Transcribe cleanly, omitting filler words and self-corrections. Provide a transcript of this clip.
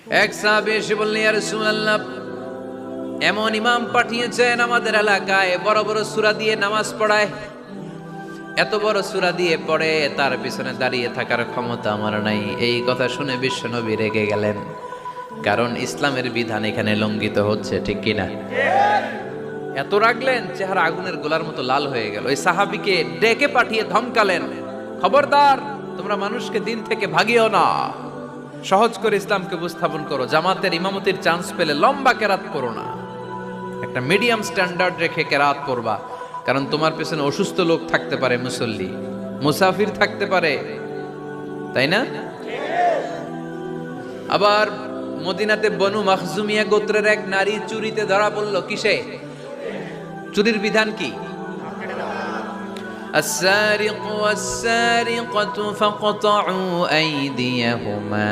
এক সাহাবী এসে বললেন, ইয়া রাসূলুল্লাহ, এমন ইমাম পাঠিয়েছেন আমাদের এলাকায় বড় বড় সূরা দিয়ে নামাজ পড়ায়, এত বড় সূরা দিয়ে পড়ে, তার পিছনে দাঁড়িয়ে থাকার ক্ষমতা আমার নাই। এই কথা শুনে বিশ্বনবী রেগে গেলেন, কারণ ইসলামের বিধান এখানে লঙ্ঘিত হচ্ছে, ঠিক কিনা? এত রাগলেন, চেহারা আগুনের গোলার মতো লাল হয়ে গেল। ওই সাহাবীকে ডেকে পাঠিয়ে ধমকালেন, খবরদার, তোমরা মানুষকে দিন থেকে ভাগিও না, সহজ করে ইসলামকে উপস্থাপন করো। জামাতের ইমামতির চান্স পেলে লম্বা কেরাত করো না, একটা মিডিয়াম স্ট্যান্ডার্ড রেখে কেরাত করবা, কারণ তোমার পেছনে অসুস্থ লোক থাকতে পারে, মুসল্লি, মুসাফির থাকতে পারে, তাই না? আবার মদিনাতে বনু মাখজুমিয়া গোত্রের এক নারী চুরিতে ধরা পড়ল। কিসে? চুরির বিধান কি? السارق والسارقة فاقطعوا أيديهما